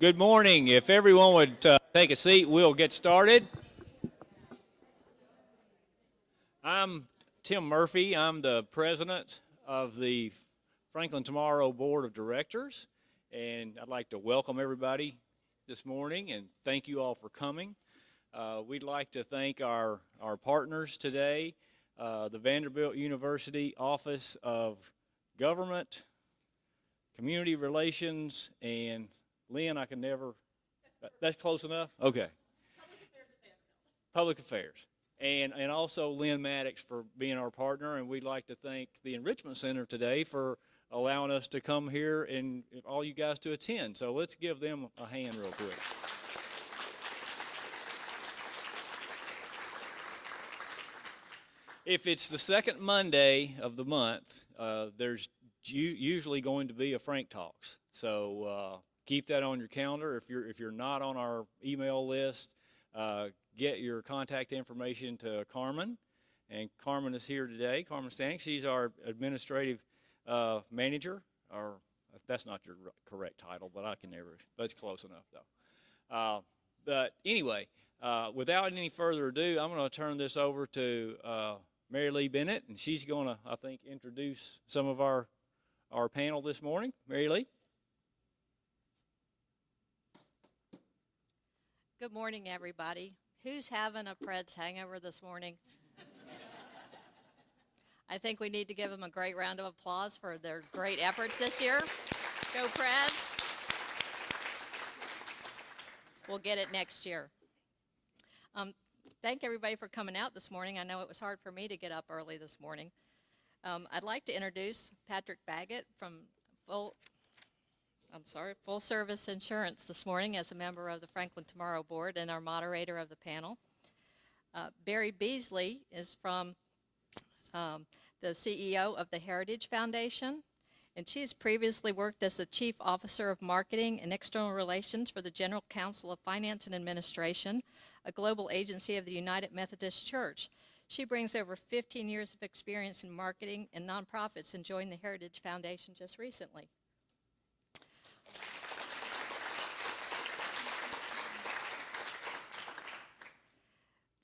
Good morning. If everyone would take a seat, we'll get started. I'm Tim Murphy. I'm the president of the Franklin Tomorrow Board of Directors, and I'd like to welcome everybody this morning and thank you all for coming. We'd like to thank our partners today, the Vanderbilt University Office of Government, Community Relations, and Lynn, I can never, that's close enough? Okay. Public Affairs. And also Lynn Maddox for being our partner, and we'd like to thank the Enrichment Center today for allowing us to come here and all you guys to attend. So let's give them a hand real quick. If it's the second Monday of the month, there's usually going to be a Frank Talks. So keep that on your calendar. If you're not on our email list, get your contact information to Carmen, and Carmen is here today. Carmen Stank, she's our administrative manager. Or that's not your correct title, but that's close enough though. But anyway, without any further ado, I'm going to turn this over to Mary Lee Bennett, and she's going to, I think, introduce some of our panel this morning. Mary Lee. Good morning, everybody. Who's having a Preds hangover this morning? I think we need to give them a great round of applause for their great efforts this year. Go Preds. We'll get it next year. Thank everybody for coming out this morning. I know it was hard for me to get up early this morning. I'd like to introduce Patrick Baggett from Full Service Insurance this morning as a member of the Franklin Tomorrow Board and our moderator of the panel. Barry Beasley is from the CEO of the Heritage Foundation, and she has previously worked as the Chief Officer of Marketing and External Relations for the General Council of Finance and Administration, a global agency of the United Methodist Church. She brings over 15 years of experience in marketing and nonprofits and joined the Heritage Foundation just recently.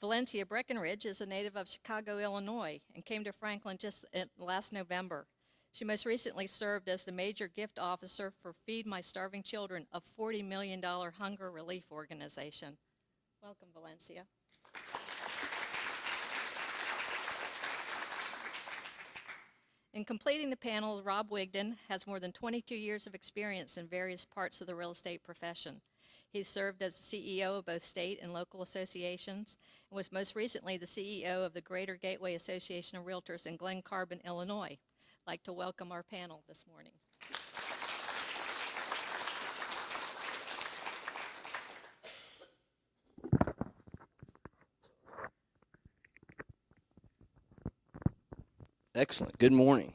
Valencia Breckenridge is a native of Chicago, Illinois, and came to Franklin just last November. She most recently served as the major gift officer for Feed My Starving Children, a $40 million hunger relief organization. Welcome, Valencia. In completing the panel, Rob Wigden has more than 22 years of experience in various parts of the real estate profession. He's served as the CEO of both state and local associations and was most recently the CEO of the Greater Gateway Association of Realtors in Glen Carbon, Illinois. I'd like to welcome our panel this morning. Excellent. Good morning.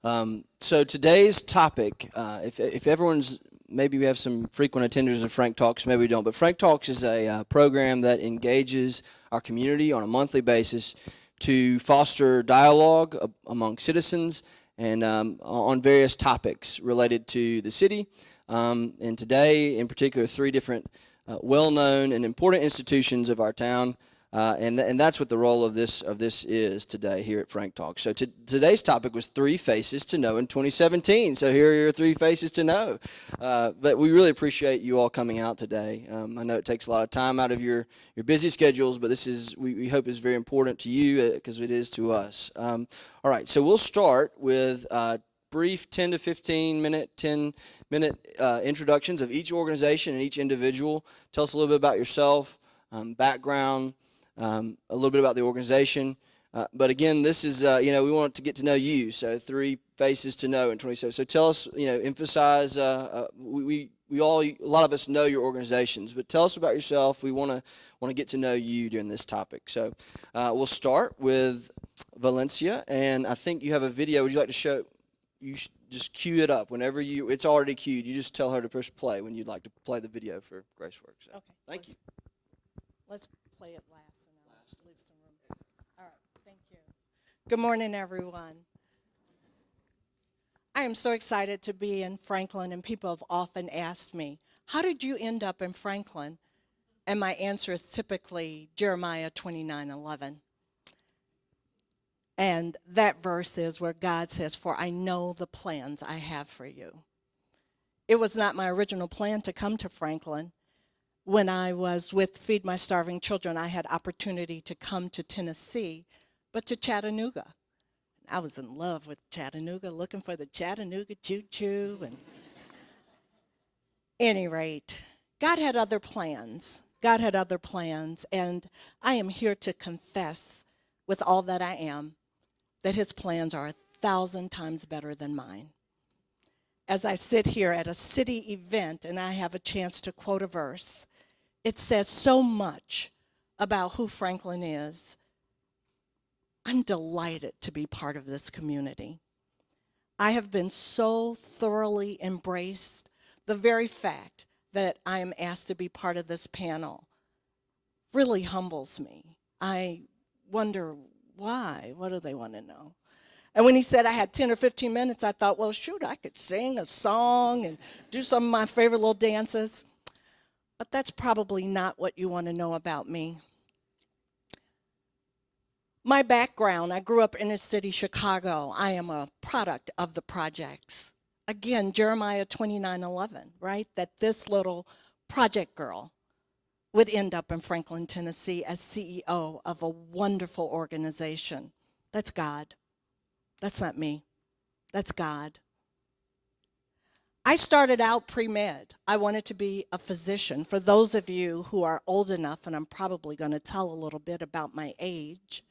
So today's topic, if everyone's, maybe we have some frequent attenders of Frank Talks, maybe we don't, but Frank Talks is a program that engages our community on a monthly basis to foster dialogue among citizens and on various topics related to the city. And today, in particular, three different well-known and important institutions of our town. And that's what the role of this is today here at Frank Talk. So today's topic was 3 faces to know in 2017. So here are your 3 faces to know. But we really appreciate you all coming out today. I know it takes a lot of time out of your busy schedules, but this is we hope is very important to you because it is to us. All right, so we'll start with brief 10 to 15 minute introductions of each organization and each individual. Tell us a little bit about yourself, background, a little bit about the organization. But again, this is, we want to get to know you. So 3 faces to know in 27. So tell us, emphasize, we all, a lot of us know your organizations, but tell us about yourself. We want to get to know you during this topic. So we'll start with Valencia, and I think you have a video. Would you like to show? You just cue it up whenever it's already cued. You just tell her to press play when you'd like to play the video for Graceworks. So, okay. Thank you. Let's play it last and then I'll leave some room. All right, thank you. Good morning, everyone. I am so excited to be in Franklin, and people have often asked me, how did you end up in Franklin? And my answer is typically Jeremiah 29:11. And that verse is where God says, "For I know the plans I have for you." It was not my original plan to come to Franklin. When I was with Feed My Starving Children, I had opportunity to come to Tennessee, but to Chattanooga. I was in love with Chattanooga, looking for the Chattanooga choo-choo. And any rate, God had other plans. God had other plans, and I am here to confess with all that I am that his plans are 1,000 times better than mine. As I sit here at a city event and I have a chance to quote a verse, it says so much about who Franklin is. I'm delighted to be part of this community. I have been so thoroughly embraced. The very fact that I am asked to be part of this panel really humbles me. I wonder why. What do they want to know? And when he said I had 10 or 15 minutes, I thought, well, shoot, I could sing a song and do some of my favorite little dances. But that's probably not what you want to know about me. My background, I grew up in inner city Chicago. I am a product of the projects. Again, Jeremiah 29:11, right? That this little project girl would end up in Franklin, Tennessee as CEO of a wonderful organization. That's God. That's not me. That's God. I started out pre-med. I wanted to be a physician. For those of you who are old enough, and I'm probably going to tell a little bit about my age,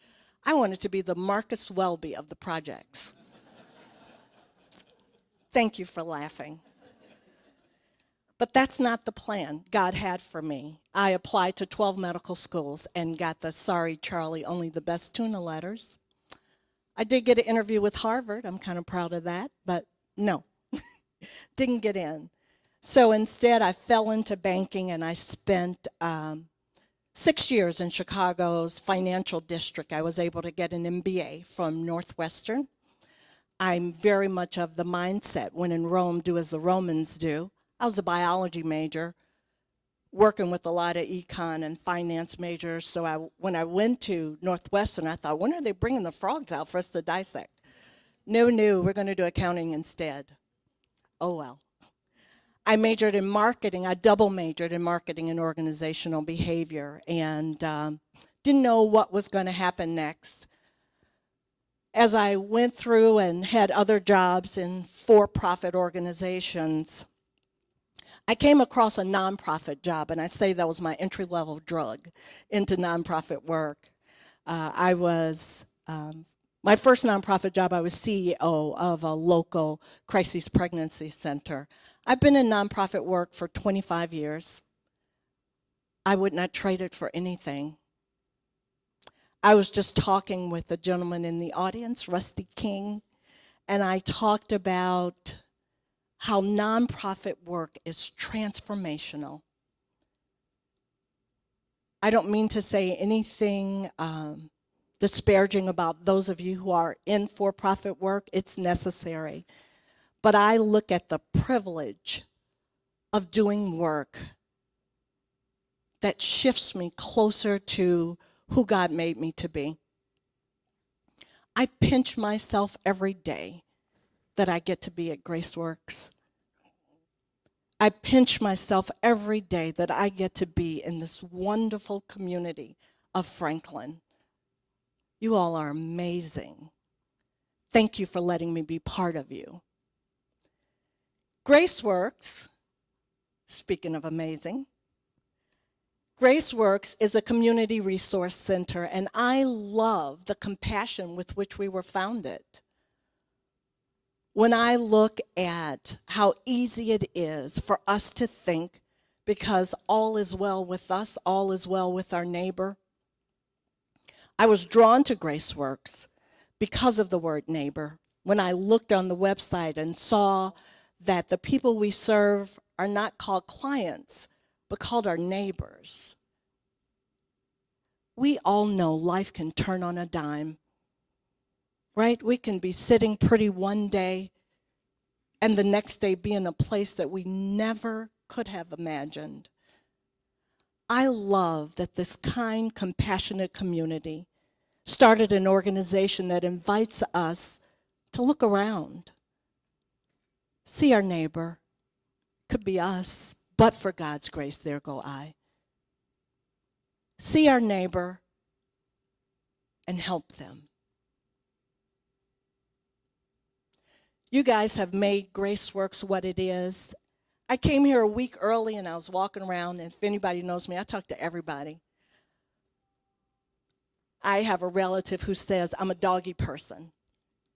I wanted to be the Marcus Welby of the projects. Thank you for laughing. But that's not the plan God had for me. I applied to 12 medical schools and got the sorry, Charlie, only the best tuna letters. I did get an interview with Harvard. I'm kind of proud of that, but no, didn't get in. So instead, I fell into banking, and I spent 6 years in Chicago's financial district. I was able to get an MBA from Northwestern. I'm very much of the mindset, when in Rome, do as the Romans do. I was a biology major, working with a lot of econ and finance majors. So when I went to Northwestern, I thought, when are they bringing the frogs out for us to dissect? No, we're going to do accounting instead. Oh, well. I majored in marketing. I double majored in marketing and organizational behavior, and didn't know what was going to happen next. As I went through and had other jobs in for-profit organizations, I came across a nonprofit job, and I say that was my entry-level drug into nonprofit work. My first nonprofit job, I was CEO of a local crisis pregnancy center. I've been in nonprofit work for 25 years. I would not trade it for anything. I was just talking with a gentleman in the audience, Rusty King, and I talked about how nonprofit work is transformational. I don't mean to say anything disparaging about those of you who are in for-profit work. It's necessary. But I look at the privilege of doing work that shifts me closer to who God made me to be. I pinch myself every day that I get to be at GraceWorks. I pinch myself every day that I get to be in this wonderful community of Franklin. You all are amazing. Thank you for letting me be part of you. GraceWorks, speaking of amazing, GraceWorks is a community resource center, and I love the compassion with which we were founded. When I look at how easy it is for us to think, because all is well with us, all is well with our neighbor. I was drawn to GraceWorks because of the word neighbor. When I looked on the website and saw that the people we serve are not called clients, but called our neighbors. We all know life can turn on a dime, right? We can be sitting pretty one day and the next day be in a place that we never could have imagined. I love that this kind, compassionate community started an organization that invites us to look around, see our neighbor. Could be us, but for God's grace, there go I. See our neighbor and help them. You guys have made GraceWorks what it is. I came here a week early and I was walking around, and if anybody knows me, I talk to everybody. I have a relative who says I'm a doggy person,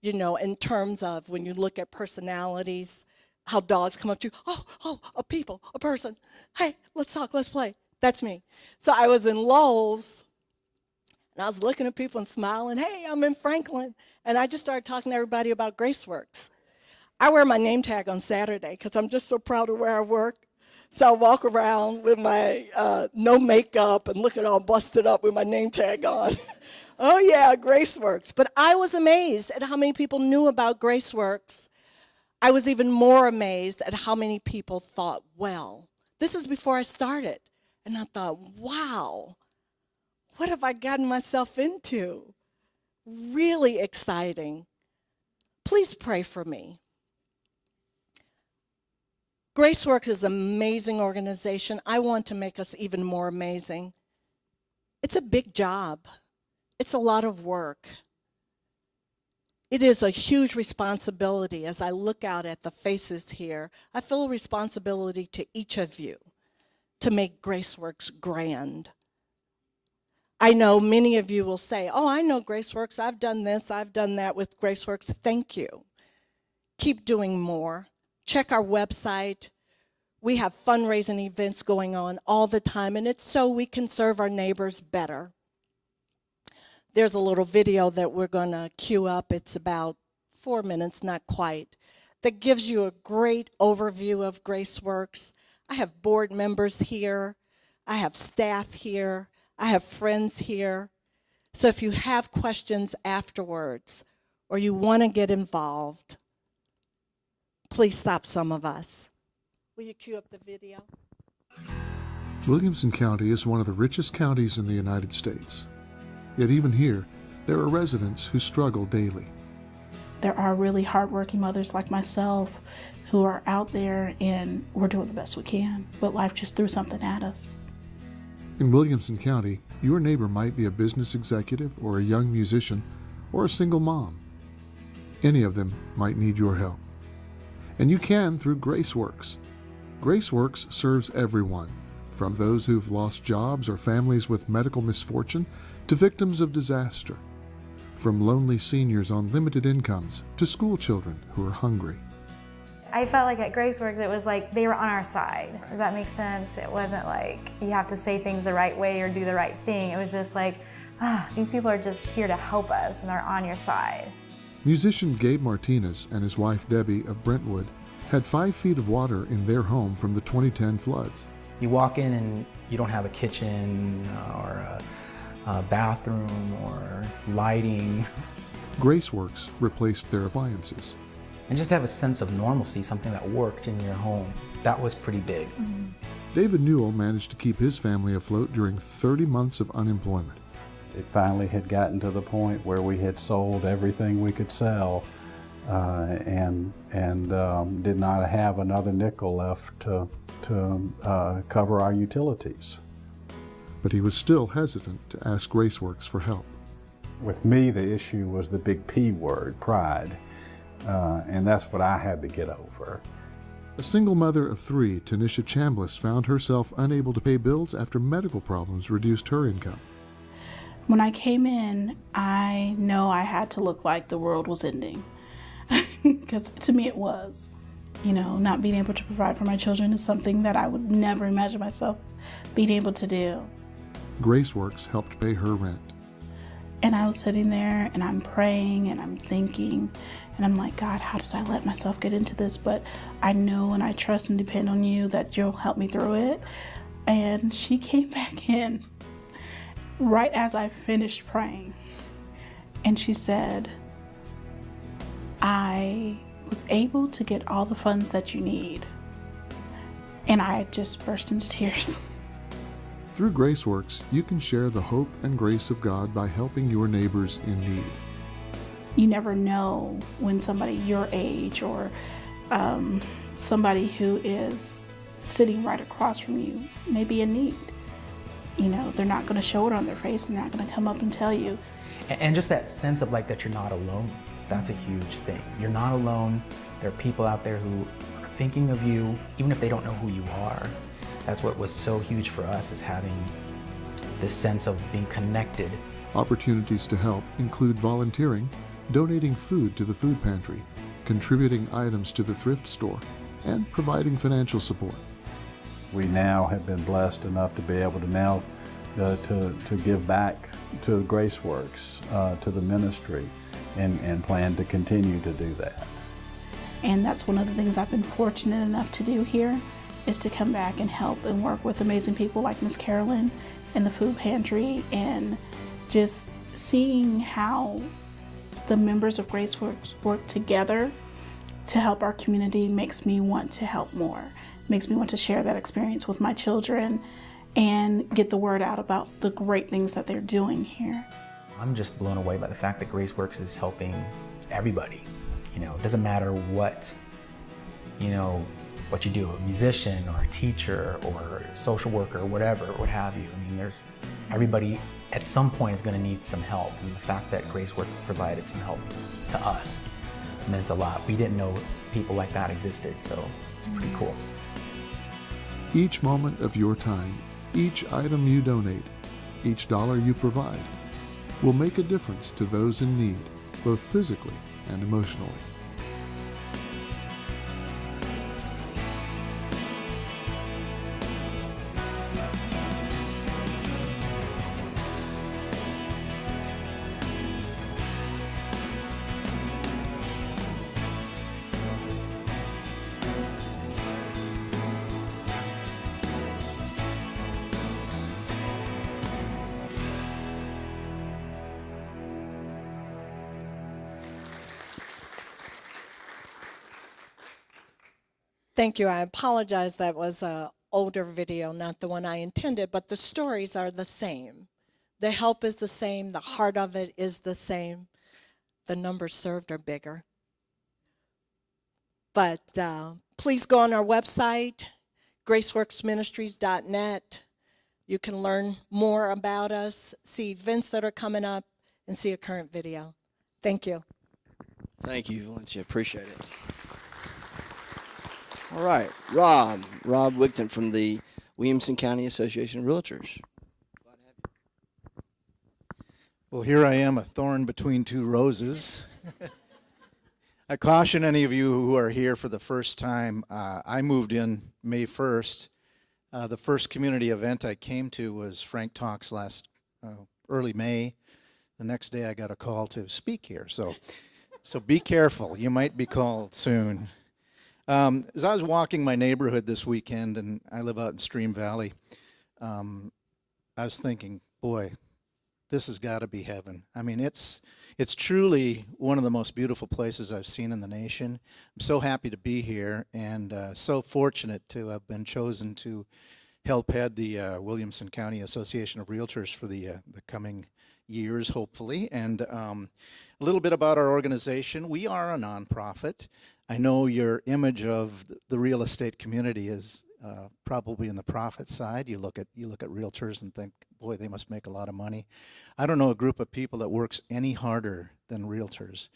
you know, in terms of when you look at personalities, how dogs come up to you, a person. Hey, let's talk, let's play. That's me. So I was in Lowe's, and I was looking at people and smiling. Hey, I'm in Franklin. And I just started talking to everybody about GraceWorks. I wear my name tag on Saturday because I'm just so proud of where I work. So I walk around with my no makeup and looking all busted up with my name tag on. Oh, yeah, GraceWorks. But I was amazed at how many people knew about GraceWorks. I was even more amazed at how many people thought, well, this is before I started. And I thought, wow, what have I gotten myself into? Really exciting. Please pray for me. GraceWorks is an amazing organization. I want to make us even more amazing. It's a big job. It's a lot of work. It is a huge responsibility. As I look out at the faces here, I feel a responsibility to each of you to make GraceWorks grand. I know many of you will say, oh, I know GraceWorks. I've done this, I've done that with GraceWorks. Thank you. Keep doing more. Check our website. We have fundraising events going on all the time, and it's so we can serve our neighbors better. There's a little video that we're going to cue up. It's about 4 minutes, not quite, that gives you a great overview of GraceWorks. I have board members here. I have staff here. I have friends here. So if you have questions afterwards or you want to get involved, please stop some of us. Will you cue up the video? Williamson County is one of the richest counties in the United States. Yet even here, there are residents who struggle daily. There are really hardworking mothers like myself who are out there, and we're doing the best we can, but life just threw something at us. In Williamson County, your neighbor might be a business executive or a young musician or a single mom. Any of them might need your help. And you can through GraceWorks. GraceWorks serves everyone, from those who've lost jobs or families with medical misfortune to victims of disaster, from lonely seniors on limited incomes to school children who are hungry. I felt like at GraceWorks it was like they were on our side. Does that make sense? It wasn't like you have to say things the right way or do the right thing. It was just like, these people are just here to help us and they're on your side. Musician Gabe Martinez and his wife Debbie of Brentwood had 5 feet of water in their home from the 2010 floods. You walk in and you don't have a kitchen or a bathroom or lighting. GraceWorks replaced their appliances. And just to have a sense of normalcy, something that worked in your home, that was pretty big. Mm-hmm. David Newell managed to keep his family afloat during 30 months of unemployment. It finally had gotten to the point where we had sold everything we could sell and did not have another nickel left to cover our utilities. But he was still hesitant to ask GraceWorks for help. With me, the issue was the big P word, pride, and that's what I had to get over. A single mother of 3, Tanisha Chambliss, found herself unable to pay bills after medical problems reduced her income. When I came in, I know I had to look like the world was ending, because to me it was. You know, not being able to provide for my children is something that I would never imagine myself being able to do. GraceWorks helped pay her rent. And I was sitting there and I'm praying and I'm thinking and I'm like, God, how did I let myself get into this? But I know and I trust and depend on you that you'll help me through it. And she came back in right as I finished praying. And she said, I was able to get all the funds that you need. And I just burst into tears. Through GraceWorks, you can share the hope and grace of God by helping your neighbors in need. You never know when somebody your age or somebody who is sitting right across from you may be in need. You know, they're not going to show it on their face. They're not going to come up and tell you. And just that sense of like that you're not alone, that's a huge thing. You're not alone. There are people out there who are thinking of you, even if they don't know who you are. That's what was so huge for us, is having this sense of being connected. Opportunities to help include volunteering, donating food to the food pantry, contributing items to the thrift store, and providing financial support. We now have been blessed enough to be able to now to give back to GraceWorks, to the ministry, and plan to continue to do that. And that's one of the things I've been fortunate enough to do here, is to come back and help and work with amazing people like Miss Carolyn and the food pantry, and just seeing how the members of GraceWorks work together to help our community makes me want to help more. Makes me want to share that experience with my children and get the word out about the great things that they're doing here. I'm just blown away by the fact that GraceWorks is helping everybody. You know, it doesn't matter what, you know, what you do, a musician or a teacher or a social worker or whatever, what have you. I mean, there's everybody at some point is going to need some help. And the fact that GraceWorks provided some help to us meant a lot. We didn't know people like that existed, so it's pretty cool. Each moment of your time, each item you donate, each dollar you provide, will make a difference to those in need, both physically and emotionally. Thank you. I apologize. That was an older video, not the one I intended, but the stories are the same. The help is the same. The heart of it is the same. The numbers served are bigger. But please go on our website, graceworksministries.net. You can learn more about us, see events that are coming up, and see a current video. Thank you. Thank you, Valencia. Appreciate it. All right, Rob Wigton from the Williamson County Association of Realtors. Well, here I am, a thorn between two roses. I caution any of you who are here for the first time, I moved in May 1st. The first community event I came to was Frank Talks last early May. The next day I got a call to speak here, so be careful. You might be called soon. As I was walking my neighborhood this weekend, and I live out in Stream Valley, I was thinking, boy, this has got to be heaven. I mean, it's truly one of the most beautiful places I've seen in the nation. I'm so happy to be here, and so fortunate to have been chosen to help head the Williamson County Association of Realtors for the coming years, hopefully. And a little bit about our organization. We are a nonprofit. I know your image of the real estate community is probably in the profit side. You look at realtors and think, boy, they must make a lot of money. I don't know a group of people that works any harder than realtors.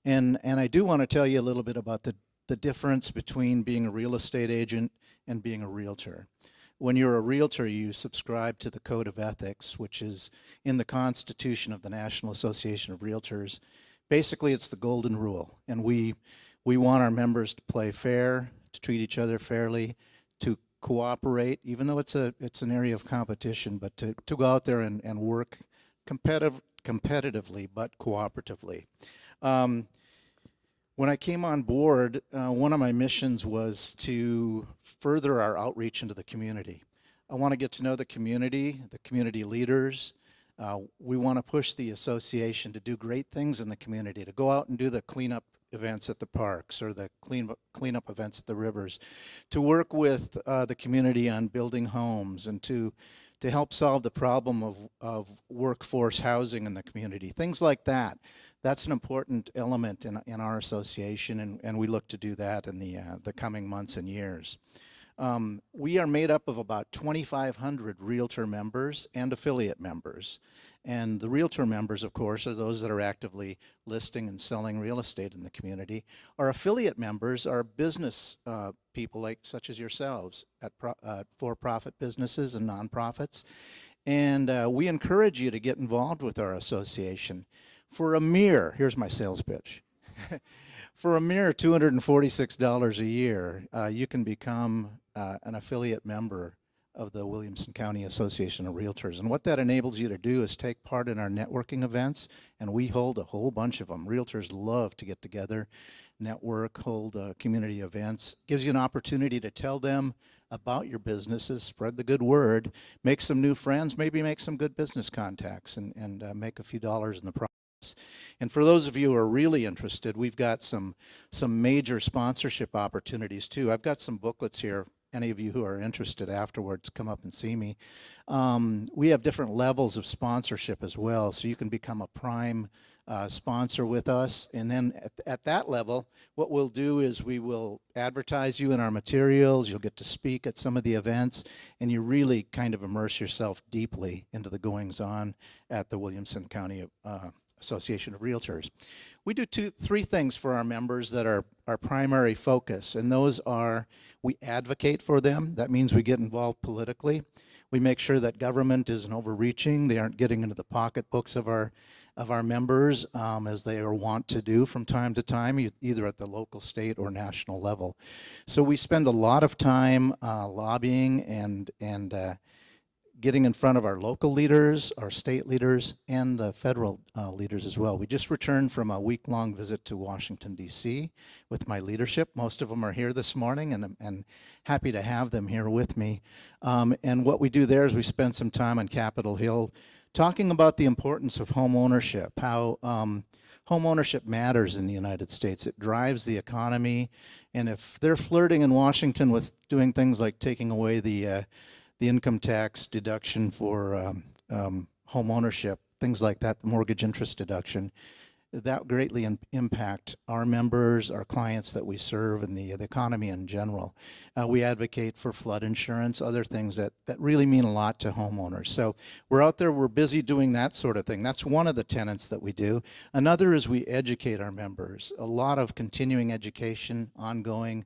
And I do want to tell you a little bit about the difference between being a real estate agent and being a realtor. When you're a realtor, you subscribe to the Code of Ethics, which is in the Constitution of the National Association of Realtors. Basically, it's the golden rule, and we want our members to play fair, to treat each other fairly, to cooperate, even though it's an area of competition, but to go out there and work competitively, but cooperatively. When I came on board, one of my missions was to further our outreach into the community. I want to get to know the community leaders. We want to push the association to do great things in the community, to go out and do the cleanup events at the parks or the cleanup events at the rivers, to work with the community on building homes, and to help solve the problem of workforce housing in the community, things like that. That's an important element in our association, and we look to do that in the coming months and years. We are made up of about 2,500 Realtor members and affiliate members. And the Realtor members, of course, are those that are actively listing and selling real estate in the community. Our affiliate members are business people such as yourselves at for-profit businesses and nonprofits. And we encourage you to get involved with our association. For a mere, here's my sales pitch. For a mere $246 a year, you can become an affiliate member of the Williamson County Association of Realtors. And what that enables you to do is take part in our networking events, and we hold a whole bunch of them. Realtors love to get together, network, hold community events. Gives you an opportunity to tell them about your businesses, spread the good word, make some new friends, maybe make some good business contacts, and make a few dollars in the process. And for those of you who are really interested, we've got some major sponsorship opportunities too. I've got some booklets here. Any of you who are interested afterwards, come up and see me. We have different levels of sponsorship as well, so you can become a prime sponsor with us. And then at that level, what we'll do is we will advertise you in our materials. You'll get to speak at some of the events, and you really kind of immerse yourself deeply into the goings-on at the Williamson County Association of Realtors. We do three things for our members that are our primary focus, and those are we advocate for them. That means we get involved politically. We make sure that government isn't overreaching. They aren't getting into the pocketbooks of our members as they are wont to do from time to time, either at the local, state, or national level. So we spend a lot of time lobbying and getting in front of our local leaders, our state leaders, and the federal leaders as well. We just returned from a week-long visit to Washington, D.C. with my leadership. Most of them are here this morning, and I'm happy to have them here with me. And what we do there is we spend some time on Capitol Hill talking about the importance of home ownership, how home ownership matters in the United States. It drives the economy, and if they're flirting in Washington with doing things like taking away the income tax deduction for home ownership, things like that, the mortgage interest deduction, that greatly impact our members, our clients that we serve, and the economy in general. We advocate for flood insurance, other things that really mean a lot to homeowners. So we're out there, we're busy doing that sort of thing. That's one of the tenets that we do. Another is we educate our members. A lot of continuing education, ongoing.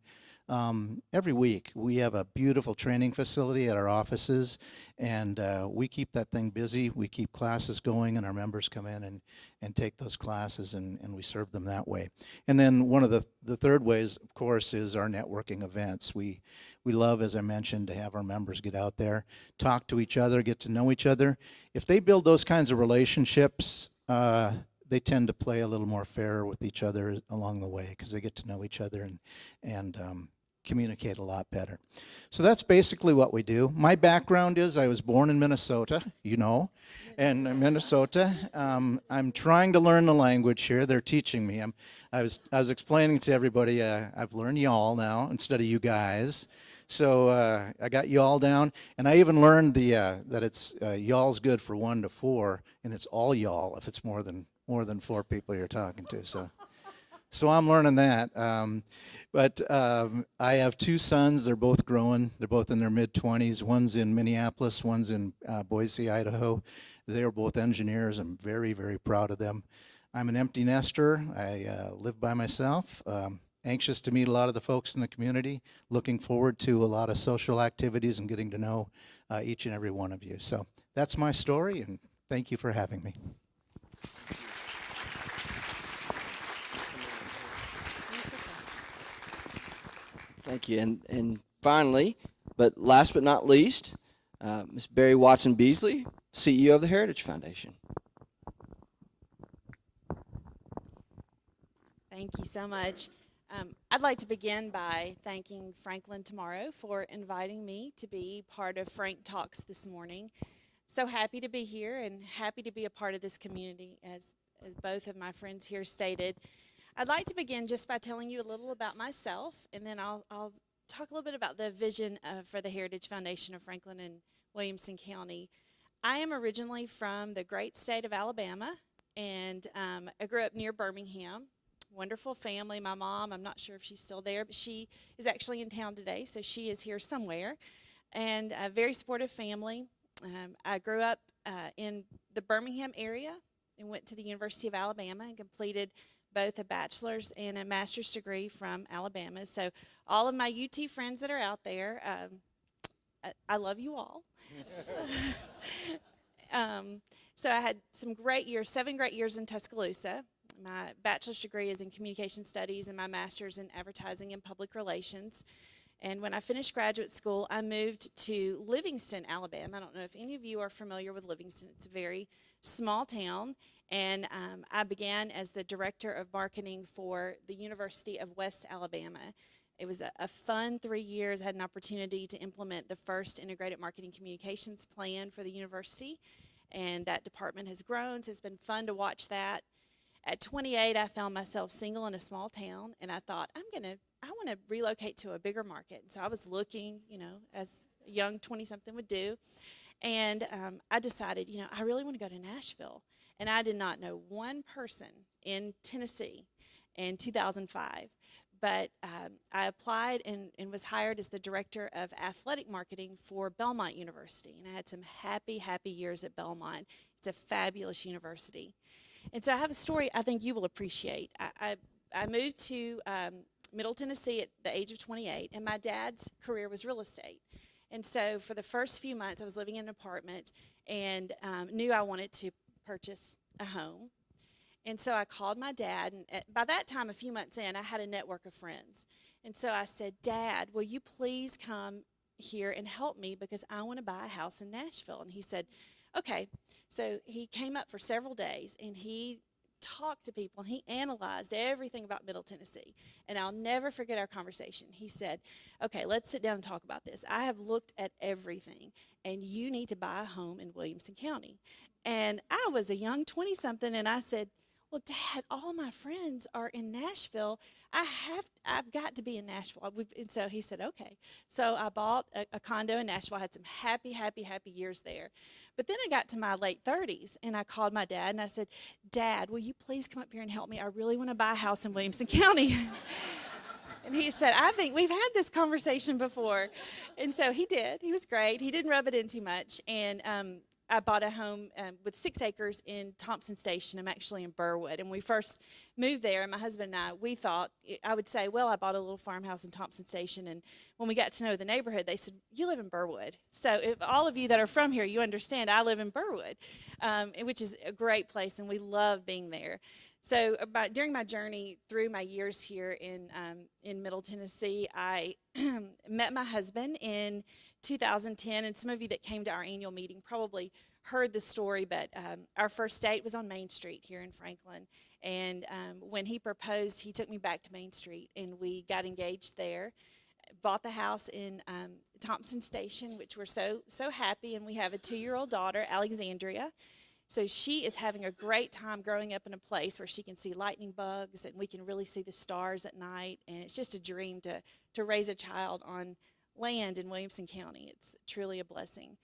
Every week we have a beautiful training facility at our offices, and we keep that thing busy. We keep classes going, and our members come in and take those classes, and we serve them that way. And then one of the third ways, of course, is our networking events. We love, as I mentioned, to have our members get out there, talk to each other, get to know each other. If they build those kinds of relationships, they tend to play a little more fair with each other along the way because they get to know each other and communicate a lot better. So that's basically what we do. My background is I was born in Minnesota, and in Minnesota. I'm trying to learn the language here. They're teaching me. I was explaining to everybody I've learned y'all now instead of you guys. So I got y'all down, and I even learned that it's y'all's good for 1 to 4, and it's all y'all if it's more than 4 people you're talking to. So I'm learning that. But I have 2 sons. They're both growing. They're both in their mid-20s. One's in Minneapolis. One's in Boise, Idaho. They're both engineers. I'm very, very proud of them. I'm an empty nester. I live by myself. Anxious to meet a lot of the folks in the community. Looking forward to a lot of social activities and getting to know each and every one of you. So that's my story, and thank you for having me. Thank you. And finally, but last but not least, Ms. Barry Watson Beasley, CEO of the Heritage Foundation. Thank you so much. I'd like to begin by thanking Franklin Tomorrow for inviting me to be part of Frank Talks this morning. So happy to be here and happy to be a part of this community, as both of my friends here stated. I'd like to begin just by telling you a little about myself, and then I'll talk a little bit about the vision for the Heritage Foundation of Franklin and Williamson County. I am originally from the great state of Alabama, and I grew up near Birmingham. Wonderful family. My mom, I'm not sure if she's still there, but she is actually in town today, so she is here somewhere. And a very supportive family. I grew up in the Birmingham area and went to the University of Alabama and completed both a bachelor's and a master's degree from Alabama. So all of my UT friends that are out there, I love you all. So I had some great years, 7 great years in Tuscaloosa. My bachelor's degree is in communication studies and my master's in advertising and public relations. And when I finished graduate school, I moved to Livingston, Alabama. I don't know if any of you are familiar with Livingston. It's a very small town. And I began as the director of marketing for the University of West Alabama. It was a fun 3 years. I had an opportunity to implement the first integrated marketing communications plan for the university. And that department has grown, so it's been fun to watch that. At 28, I found myself single in a small town, and I thought, I want to relocate to a bigger market. And so I was looking, as a young 20-something would do. And I decided, I really want to go to Nashville. And I did not know one person in Tennessee in 2005. But I applied and was hired as the director of athletic marketing for Belmont University. And I had some happy, happy years at Belmont. It's a fabulous university. And so I have a story I think you will appreciate. I moved to Middle Tennessee at the age of 28, and my dad's career was real estate. And so for the first few months, I was living in an apartment and knew I wanted to purchase a home. And so I called my dad, and by that time, a few months in, I had a network of friends. And so I said, Dad, will you please come here and help me because I want to buy a house in Nashville? And he said, okay. So he came up for several days, and he talked to people, and he analyzed everything about Middle Tennessee. And I'll never forget our conversation. He said, okay, let's sit down and talk about this. I have looked at everything, and you need to buy a home in Williamson County. And I was a young 20-something, and I said, well, Dad, all my friends are in Nashville. I've got to be in Nashville. And so he said, okay. So I bought a condo in Nashville. I had some happy, happy, happy years there. But then I got to my late 30s, and I called my dad, and I said, Dad, will you please come up here and help me? I really want to buy a house in Williamson County. And he said, I think we've had this conversation before. And so he did. He was great. He didn't rub it in too much. And I bought a home with 6 acres in Thompson Station. I'm actually in Burwood. And when we first moved there, and my husband and I, we thought, I would say, well, I bought a little farmhouse in Thompson Station. And when we got to know the neighborhood, they said, you live in Burwood. So if all of you that are from here, you understand I live in Burwood, which is a great place, and we love being there. So during my journey through my years here in Middle Tennessee, I met my husband in 2010, and some of you that came to our annual meeting probably heard the story, but our first date was on Main Street here in Franklin, and when he proposed, he took me back to Main Street, and we got engaged there, bought the house in Thompson Station, which we're so happy, and we have a 2-year-old daughter, Alexandria. So she is having a great time growing up in a place where she can see lightning bugs, and we can really see the stars at night, and it's just a dream to raise a child on land in Williamson County. It's truly a blessing.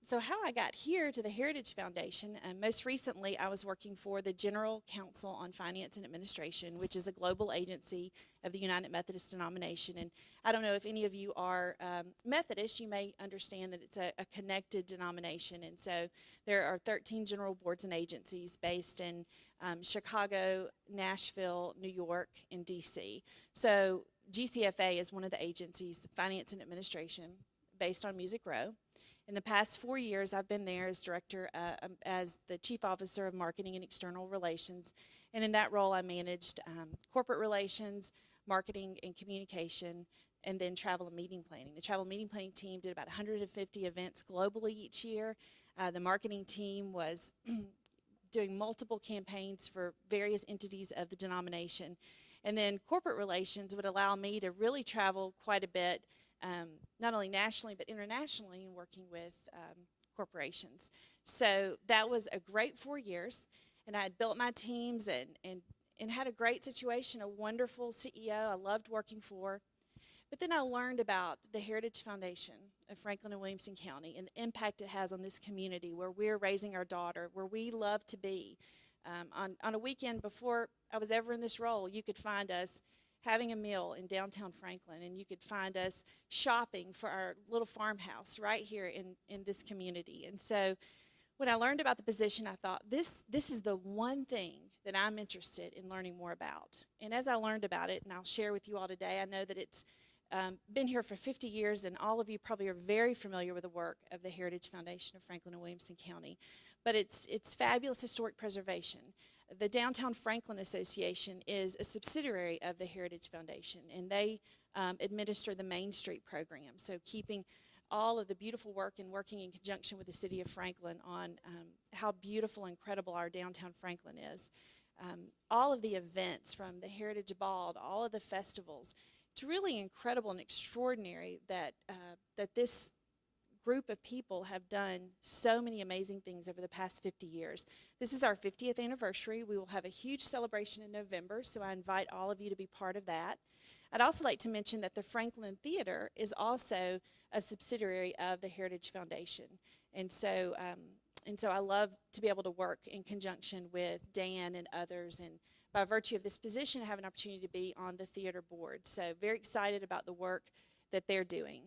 So how I got here to the Heritage Foundation, most recently I was working for the General Council on Finance and Administration, which is a global agency of the United Methodist denomination. And I don't know if any of you are Methodist, you may understand that it's a connected denomination. And so there are 13 general boards and agencies based in Chicago, Nashville, New York, and DC. So GCFA is one of the agencies, Finance and Administration, based on Music Row. In the past 4 years, I've been there as director, as the chief officer of marketing and external relations. And in that role, I managed corporate relations, marketing and communication, and then travel and meeting planning. The travel and meeting planning team did about 150 events globally each year. The marketing team was doing multiple campaigns for various entities of the denomination. And then corporate relations would allow me to really travel quite a bit, not only nationally but internationally, in working with corporations. So that was a great 4 years, and I had built my teams and and had a great situation, a wonderful CEO I loved working for. But then I learned about the Heritage Foundation of Franklin and Williamson County and the impact it has on this community where we're raising our daughter, where we love to be. On a weekend before I was ever in this role, you could find us having a meal in downtown Franklin, and you could find us shopping for our little farmhouse right here in this community. And so when I learned about the position, I thought, this is the one thing that I'm interested in learning more about. And as I learned about it, and I'll share with you all today, I know that it's been here for 50 years, and all of you probably are very familiar with the work of the Heritage Foundation of Franklin and Williamson County. But it's fabulous historic preservation. The Downtown Franklin Association is a subsidiary of the Heritage Foundation, and they administer the Main Street program. So keeping all of the beautiful work and working in conjunction with the city of Franklin on how beautiful and incredible our downtown Franklin is. All of the events from the Heritage Ball to all of the festivals. It's really incredible and extraordinary that that this group of people have done so many amazing things over the past 50 years. This is our 50th anniversary. We will have a huge celebration in November, so I invite all of you to be part of that. I'd also like to mention that the Franklin Theater is also a subsidiary of the Heritage Foundation. And so I love to be able to work in conjunction with Dan and others, and by virtue of this position, I have an opportunity to be on the theater board. So very excited about the work that they're doing.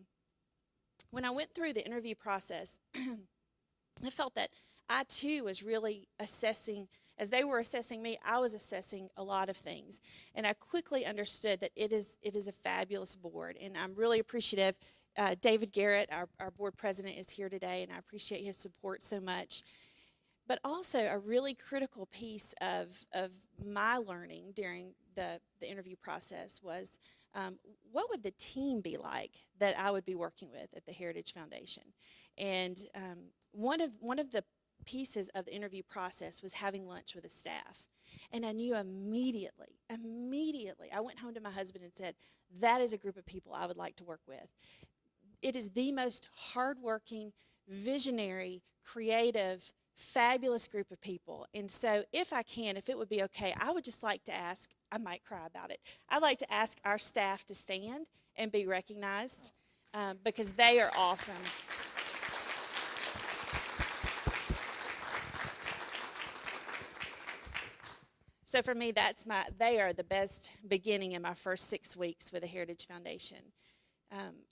When I went through the interview process, I felt that I too was really assessing, as they were assessing me, I was assessing a lot of things. And I quickly understood that it is a fabulous board, and I'm really appreciative. David Garrett, our board president, is here today, and I appreciate his support so much. But also a really critical piece of my learning during the interview process was what would the team be like that I would be working with at the Heritage Foundation? And one of the pieces of the interview process was having lunch with the staff. And I knew immediately, I went home to my husband and said, that is a group of people I would like to work with. It is the most hardworking, visionary, creative, fabulous group of people. And so if it would be okay, I would just like to ask, I might cry about it, I'd like to ask our staff to stand and be recognized because they are awesome. So for me, they are the best beginning in my first 6 weeks with the Heritage Foundation.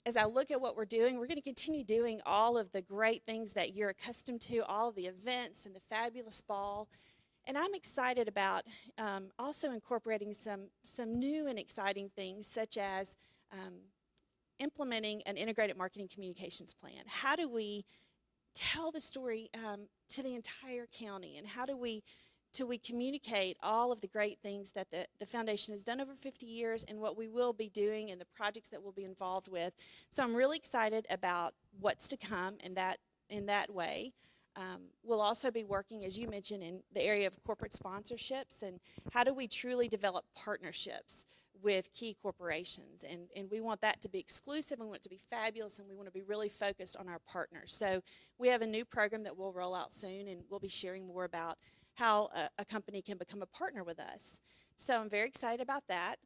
As I look at what we're doing, we're going to continue doing all of the great things that you're accustomed to, all of the events and the fabulous ball. And I'm excited about also incorporating some new and exciting things, such as implementing an integrated marketing communications plan. How do we tell the story to the entire county, and how do we communicate all of the great things that the foundation has done over 50 years and what we will be doing and the projects that we'll be involved with. So I'm really excited about what's to come in that way. We'll also be working, as you mentioned, in the area of corporate sponsorships and how do we truly develop partnerships with key corporations. And we want that to be exclusive, and we want it to be fabulous, and we want to be really focused on our partners. So we have a new program that we'll roll out soon, and we'll be sharing more about how a company can become a partner with us. So I'm very excited about that.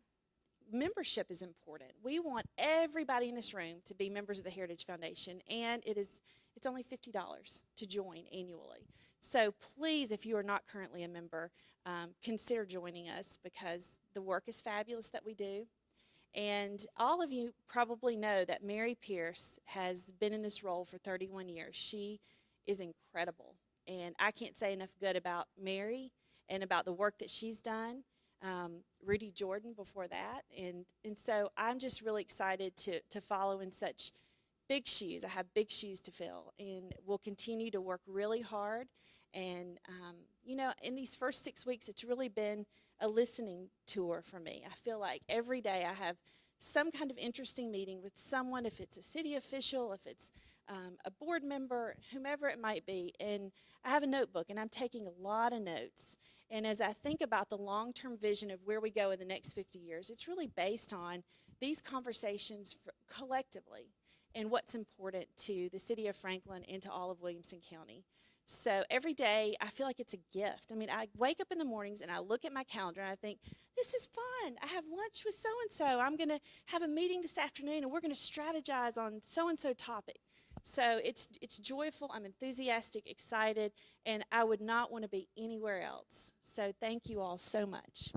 Membership is important. We want everybody in this room to be members of the Heritage Foundation, and it's only $50 to join annually. So please, if you are not currently a member, consider joining us because the work is fabulous that we do. And all of you probably know that Mary Pierce has been in this role for 31 years. She is incredible. And I can't say enough good about Mary and about the work that she's done. Rudy Jordan before that. And so I'm just really excited to follow in such big shoes. I have big shoes to fill, and we'll continue to work really hard. And, in these first 6 weeks, it's really been a listening tour for me. I feel like every day I have some kind of interesting meeting with someone, if it's a city official, if it's a board member, whomever it might be. And I have a notebook, and I'm taking a lot of notes. And as I think about the long-term vision of where we go in the next 50 years, it's really based on these conversations collectively and what's important to the city of Franklin and to all of Williamson County. So every day I feel like it's a gift. I mean, I wake up in the mornings and I look at my calendar and I think, this is fun. I have lunch with so and so. I'm going to have a meeting this afternoon and we're going to strategize on so and so topic. So it's joyful. I'm enthusiastic, excited, and I would not want to be anywhere else. So thank you all so much.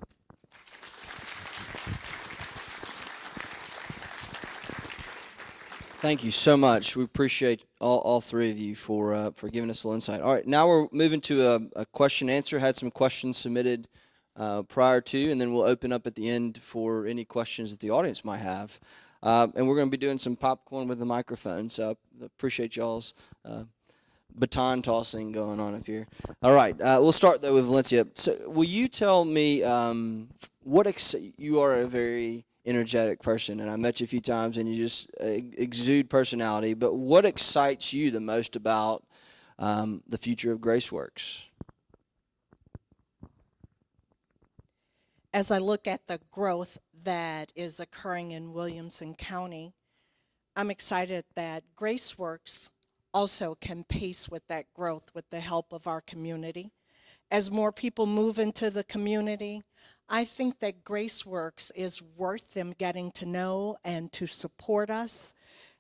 Thank you so much. We appreciate all three of you for giving us a little insight. All right, now we're moving to a question and answer. Had some questions submitted prior to, and then we'll open up at the end for any questions that the audience might have. And we're going to be doing some popcorn with the microphone, so I appreciate y'all's baton tossing going on up here. All right, we'll start though with Valencia. So, will you tell me you are a very energetic person, and I met you a few times, and you just exude personality. But what excites you the most about the future of GraceWorks? As I look at the growth that is occurring in Williamson County, I'm excited that GraceWorks also can pace with that growth with the help of our community. As more people move into the community, I think that GraceWorks is worth them getting to know and to support us.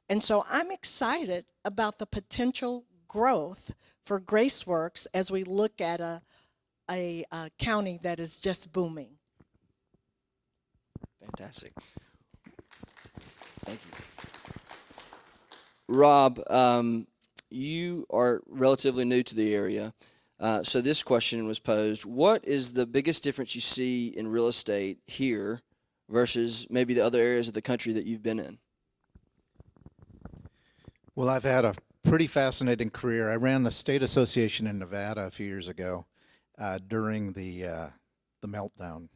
And so I'm excited about the potential growth for GraceWorks as we look at a county that is just booming. Fantastic. Thank you. Rob, you are relatively new to the area. So this question was posed: what is the biggest difference you see in real estate here versus maybe the other areas of the country that you've been in? Well, I've had a pretty fascinating career. I ran the state association in Nevada a few years ago during the meltdown.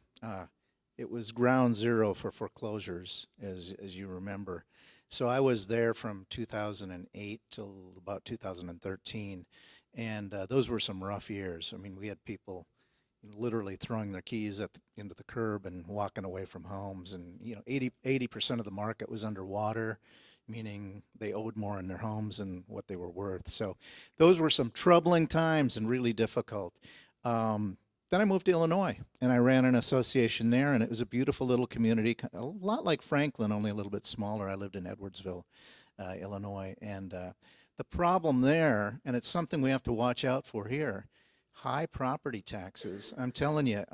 It was ground zero for foreclosures, as you remember. So I was there from 2008 till about 2013, and those were some rough years. I mean, we had people literally throwing their keys into the curb and walking away from homes, and 80% of the market was underwater, meaning they owed more in their homes than what they were worth. So those were some troubling times and really difficult. Then I moved to Illinois, and I ran an association there, and it was a beautiful little community, a lot like Franklin, only a little bit smaller. I lived in Edwardsville, Illinois, and the problem there, and it's something we have to watch out for here, high property taxes. I'm telling you,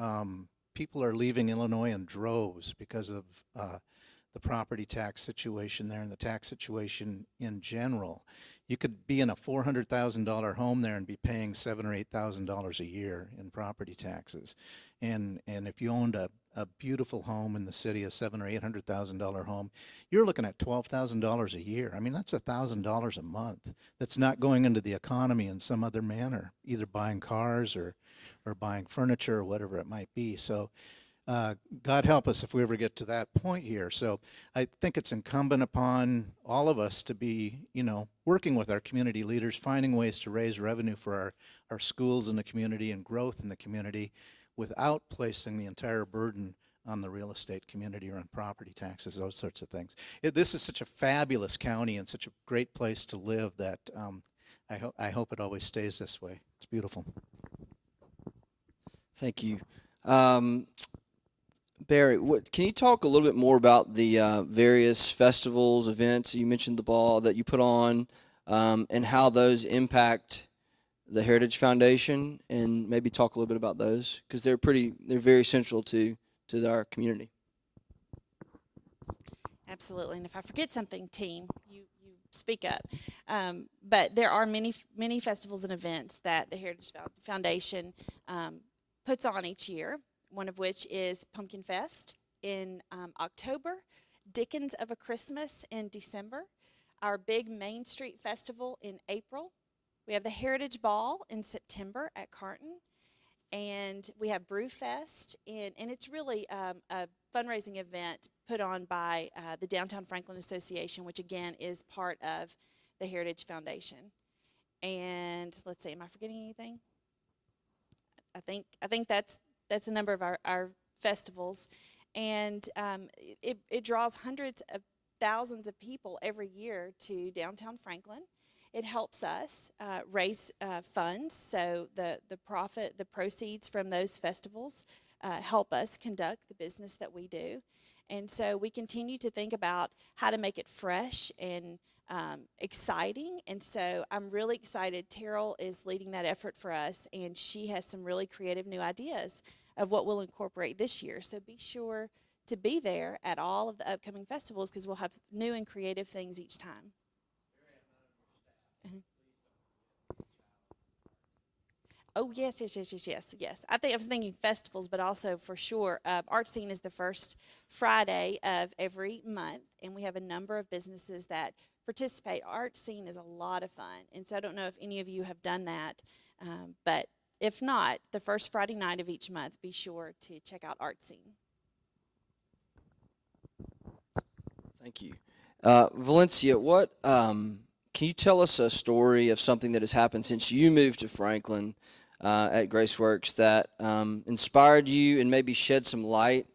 people are leaving Illinois in droves because of the property tax situation there and the tax situation in general. You could be in a $400,000 home there and be paying $7,000 or $8,000 a year in property taxes. And if you owned a beautiful home in the city, a $700,000 or $800,000 home, you're looking at $12,000 a year. I mean, that's $1,000 a month that's not going into the economy in some other manner, either buying cars or buying furniture or whatever it might be. So God help us if we ever get to that point here. So I think it's incumbent upon all of us to be, working with our community leaders, finding ways to raise revenue for our schools in the community and growth in the community without placing the entire burden on the real estate community or on property taxes, those sorts of things. This is such a fabulous county and such a great place to live that I hope it always stays this way. It's beautiful. Thank you. Barry, can you talk a little bit more about the various festivals, events, you mentioned the ball that you put on, and how those impact the Heritage Foundation, and maybe talk a little bit about those, because they're very central to our community. Absolutely, and if I forget something, team, you speak up. But there are many festivals and events that the Heritage Foundation puts on each year, one of which is Pumpkin Fest in October, Dickens of a Christmas in December, our big Main Street Festival in April. We have the Heritage Ball in September at Carton, and we have Brewfest, and it's really a fundraising event put on by the Downtown Franklin Association, which again is part of the Heritage Foundation. And let's see, am I forgetting anything? I think that's a number of our festivals, and it draws hundreds of thousands of people every year to downtown Franklin. It helps us raise funds, so the proceeds from those festivals help us conduct the business that we do. And so we continue to think about how to make it fresh and exciting. And so I'm really excited. Terrell is leading that effort for us, and she has some really creative new ideas of what we'll incorporate this year. So be sure to be there at all of the upcoming festivals, because we'll have new and creative things each time. Oh, yes. I was thinking festivals, but also for sure, Art Scene is the first Friday of every month, and we have a number of businesses that participate. Art Scene is a lot of fun, and so I don't know if any of you have done that, but if not, the first Friday night of each month, be sure to check out Art Scene. Thank you. Valencia, what can you tell us a story of something that has happened since you moved to Franklin at GraceWorks that inspired you and maybe shed some light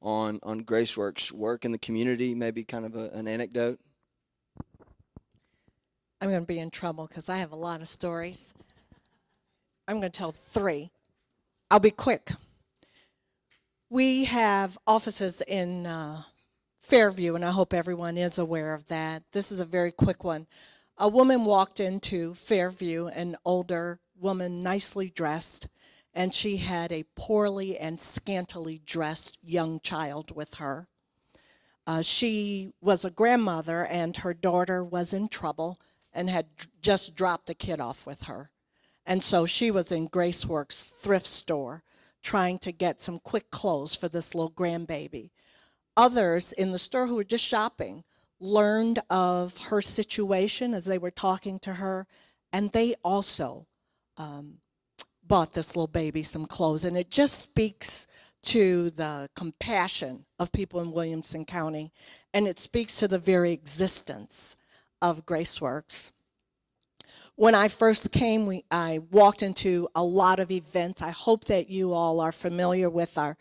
on GraceWorks' work in the community, maybe kind of an anecdote? I'm going to be in trouble because I have a lot of stories. I'm going to tell 3. I'll be quick. We have offices in Fairview, and I hope everyone is aware of that. This is a very quick one. A woman walked into Fairview, an older woman, nicely dressed, and she had a poorly and scantily dressed young child with her. She was a grandmother, and her daughter was in trouble and had just dropped the kid off with her. And so she was in GraceWorks thrift store trying to get some quick clothes for this little grandbaby. Others in the store who were just shopping learned of her situation as they were talking to her, and they also bought this little baby some clothes. And it just speaks to the compassion of people in Williamson County, and it speaks to the very existence of GraceWorks. When I first came, I walked into a lot of events. I hope that you all are familiar with our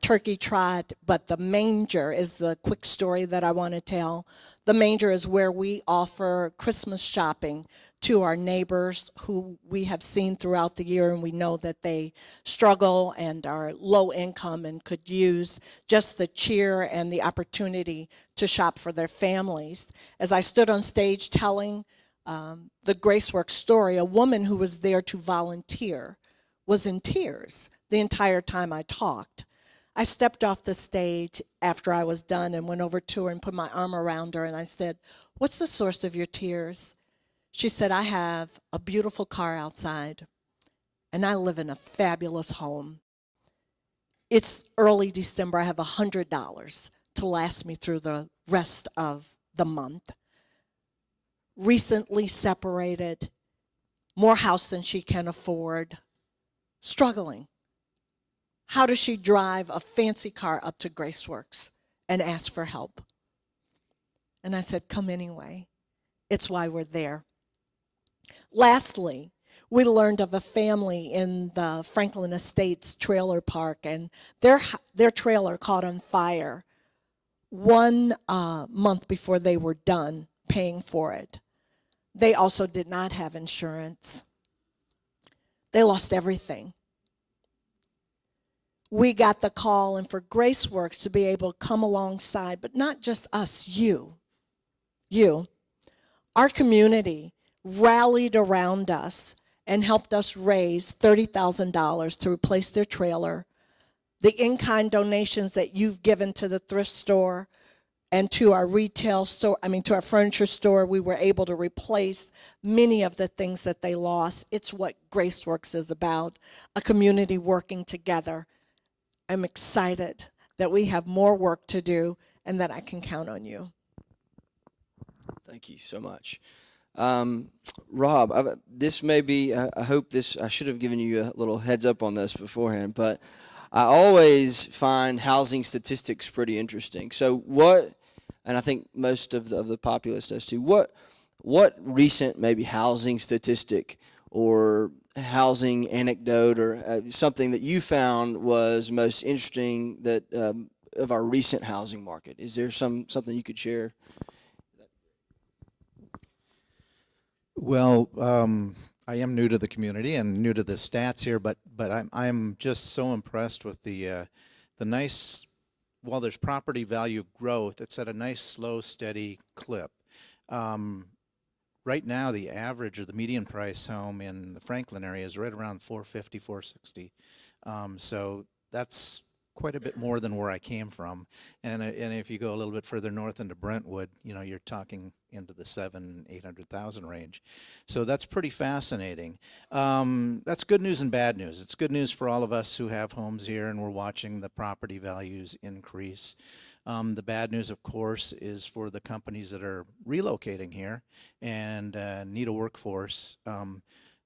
turkey trot, but the manger is the quick story that I want to tell. The manger is where we offer Christmas shopping to our neighbors who we have seen throughout the year, and we know that they struggle and are low income and could use just the cheer and the opportunity to shop for their families. As I stood on stage telling the GraceWorks story, a woman who was there to volunteer was in tears the entire time I talked. I stepped off the stage after I was done and went over to her and put my arm around her, and I said, "What's the source of your tears?" She said, "I have a beautiful car outside, and I live in a fabulous home. It's early December. I have $100 to last me through the rest of the month. Recently separated, more house than she can afford, struggling. How does she drive a fancy car up to GraceWorks and ask for help?" And I said, "Come anyway. It's why we're there." Lastly, we learned of a family in the Franklin Estates trailer park, and their trailer caught on fire 1 month before they were done paying for it. They also did not have insurance. They lost everything. We got the call, and for GraceWorks to be able to come alongside, but not just us, you, our community rallied around us and helped us raise $30,000 to replace their trailer. The in-kind donations that you've given to the thrift store and to our retail store, to our furniture store, we were able to replace many of the things that they lost. It's what GraceWorks is about, a community working together. I'm excited that we have more work to do and that I can count on you. Thank you so much. Rob, this may be, I hope this, I should have given you a little heads up on this beforehand, but I always find housing statistics pretty interesting. So what, and I think most of the populace does too, what recent maybe housing statistic or housing anecdote or something that you found was most interesting that of our recent housing market? Is there something you could share? Well, I am new to the community and new to the stats here, but I'm just so impressed with the nice. While there's property value growth, it's at a nice, slow, steady clip. Right now, the average or the median price home in the Franklin area is right around 450, 460. So that's quite a bit more than where I came from. And if you go a little bit further north into Brentwood, you know, you're talking into the 800,000 range. So that's pretty fascinating. That's good news and bad news. It's good news for all of us who have homes here and we're watching the property values increase. The bad news, of course, is for the companies that are relocating here and need a workforce.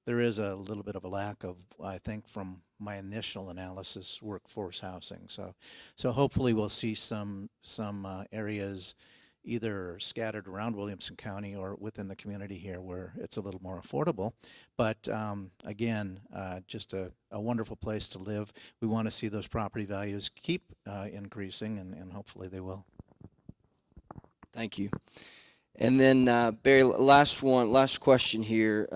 There is a little bit of a lack of, I think, from my initial analysis, workforce housing. So hopefully we'll see some areas either scattered around Williamson County or within the community here where it's a little more affordable. But again, just a wonderful place to live. We want to see those property values keep increasing, and hopefully they will. Thank you. And then Barry, last question here.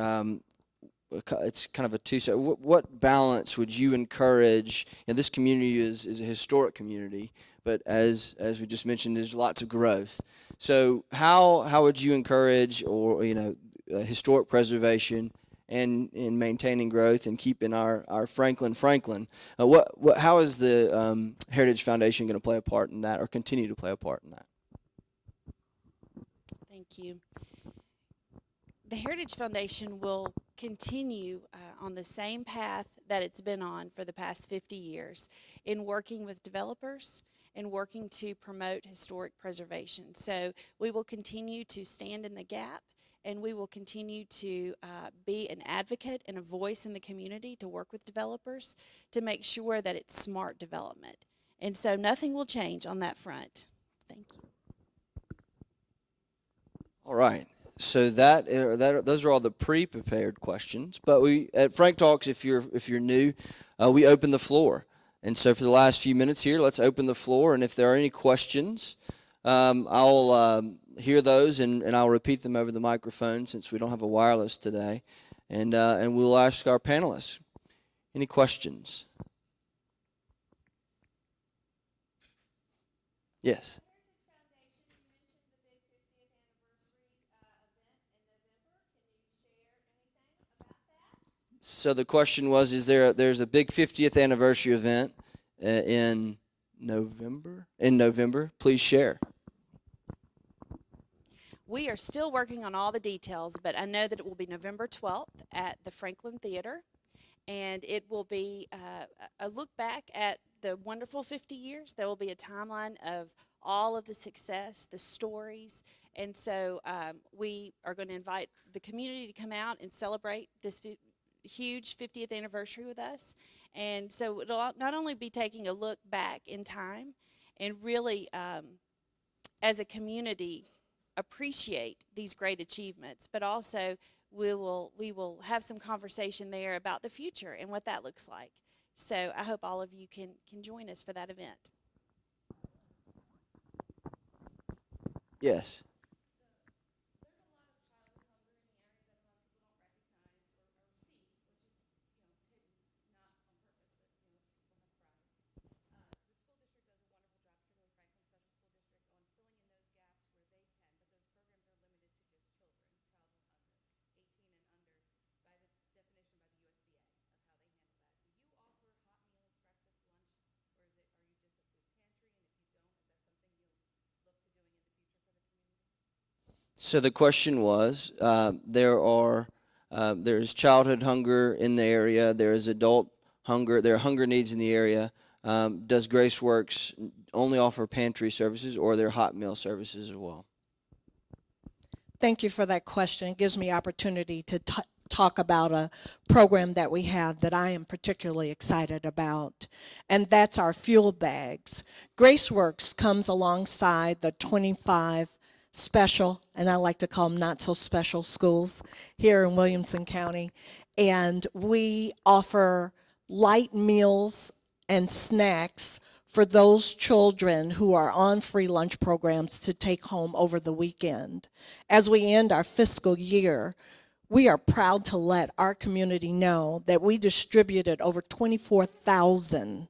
It's kind of a two-side. What balance would you encourage? And this community is a historic community, but as we just mentioned, there's lots of growth. So how would you encourage, or historic preservation and in maintaining growth and keeping our Franklin? How is the Heritage Foundation going to play a part in that, or continue to play a part in that? Thank you. The Heritage Foundation will continue on the same path that it's been on for the past 50 years in working with developers and working to promote historic preservation. So we will continue to stand in the gap, and we will continue to be an advocate and a voice in the community to work with developers to make sure that it's smart development. And so nothing will change on that front. Thank you. All right. So those are all the pre-prepared questions. But we at Frank Talks, if you're new, we open the floor. And so for the last few minutes here, let's open the floor. And if there are any questions, I'll hear those and I'll repeat them over the microphone since we don't have a wireless today. And we'll ask our panelists. Any questions? Yes. So the question was, there's a big 50th anniversary event in November? Please share. We are still working on all the details, but I know that it will be November 12th at the Franklin Theater, and it will be a look back at the wonderful 50 years. There will be a timeline of all of the success, the stories, and so we are going to invite the community to come out and celebrate this huge 50th anniversary with us. And so it'll not only be taking a look back in time and really as a community appreciate these great achievements, but also we will have some conversation there about the future and what that looks like. So I hope all of you can join us for that event. Yes. So the question was, there's childhood hunger in the area, there is adult hunger, there are hunger needs in the area. Does GraceWorks only offer pantry services, or are there hot meal services as well? Thank you for that question. It gives me opportunity to talk about a program that we have that I am particularly excited about, and that's our fuel bags. GraceWorks comes alongside the 25 special, and I like to call them not so special schools here in Williamson County, and we offer light meals and snacks for those children who are on free lunch programs to take home over the weekend. As we end our fiscal year, we are proud to let our community know that we distributed over 24,000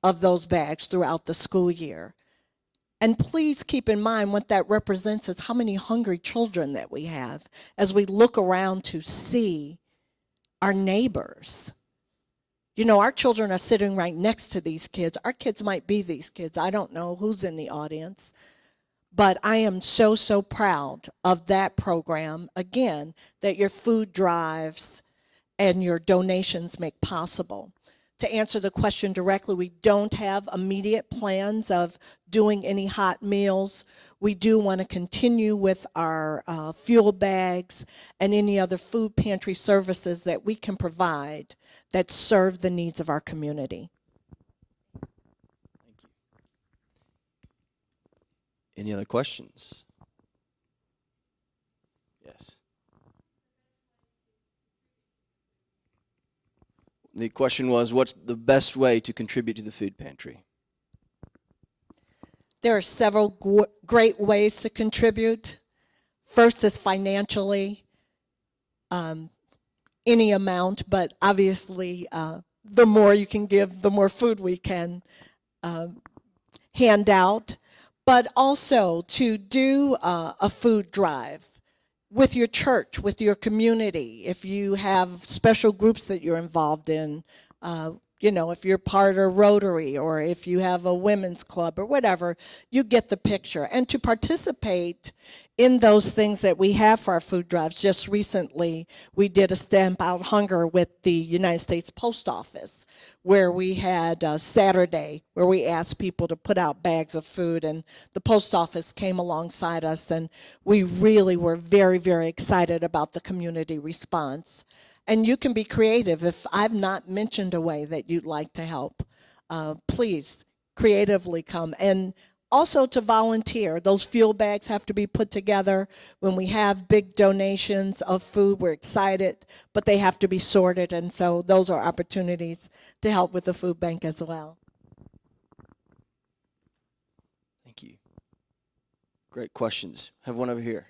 of those bags throughout the school year. And please keep in mind what that represents is how many hungry children that we have as we look around to see our neighbors. You know, our children are sitting right next to these kids. Our kids might be these kids. I don't know who's in the audience. But I am so, so proud of that program, again, that your food drives and your donations make possible. To answer the question directly, we don't have immediate plans of doing any hot meals. We do want to continue with our fuel bags and any other food pantry services that we can provide that serve the needs of our community. Thank you. Any other questions? Yes. The question was, what's the best way to contribute to the food pantry? There are several great ways to contribute. First is financially, any amount, but obviously the more you can give, the more food we can hand out. But also to do a food drive with your church, with your community, if you have special groups that you're involved in, you know, if you're part of Rotary or if you have a women's club or whatever, you get the picture. And to participate in those things that we have for our food drives, just recently we did a Stamp Out Hunger with the United States Post Office, where we had a Saturday where we asked people to put out bags of food, and the post office came alongside us, and we really were very, very excited about the community response. And you can be creative. If I've not mentioned a way that you'd like to help, please creatively come. And also to volunteer. Those fuel bags have to be put together. When we have big donations of food, we're excited, but they have to be sorted. And so those are opportunities to help with the food bank as well. Thank you. Great questions. Have one over here.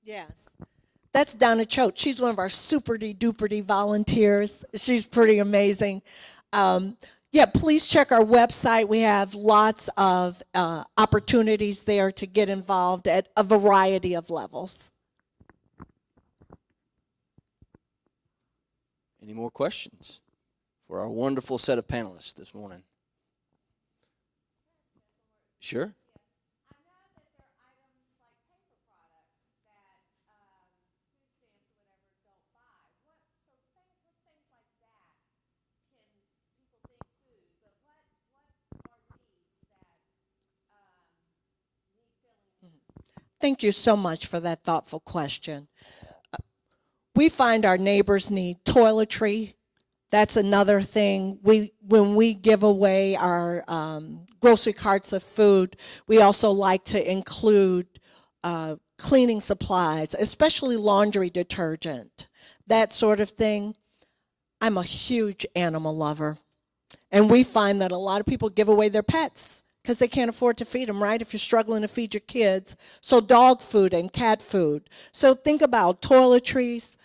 Yes. That's Donna Choate. She's one of our super-duper volunteers. She's pretty amazing. Yeah, please check our website. We have lots of opportunities there to get involved at a variety of levels. Any more questions for our wonderful set of panelists this morning? Sure. Thank you so much for that thoughtful question. We find our neighbors need toiletry. That's another thing. When we give away our grocery carts of food, we also like to include cleaning supplies, especially laundry detergent, that sort of thing. I'm a huge animal lover. And we find that a lot of people give away their pets because they can't afford to feed them, right? If you're struggling to feed your kids. So dog food and cat food. So think about toiletries,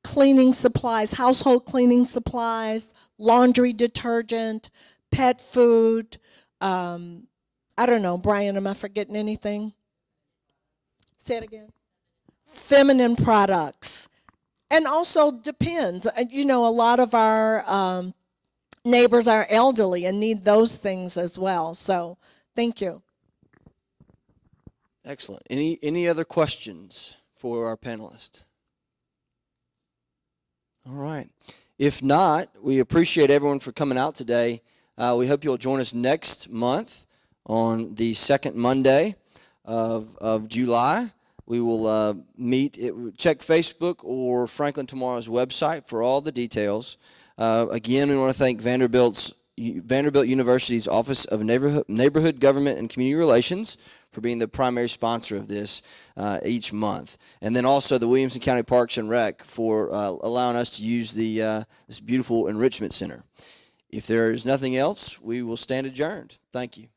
cleaning supplies, household cleaning supplies, laundry detergent, pet food. I don't know, Brian, am I forgetting anything? Say it again. Feminine products. And also depends. You know, a lot of our neighbors are elderly and need those things as well. So thank you. Excellent. Any other questions for our panelists? All right. If not, we appreciate everyone for coming out today. We hope you'll join us next month on the second Monday of July. We will meet. Check Facebook or Franklin Tomorrow's website for all the details. Again, we want to thank Vanderbilt University's Office of Neighborhood Government and Community Relations for being the primary sponsor of this each month. And then also the Williamson County Parks and Rec for allowing us to use this beautiful enrichment center. If there is nothing else, we will stand adjourned. Thank you.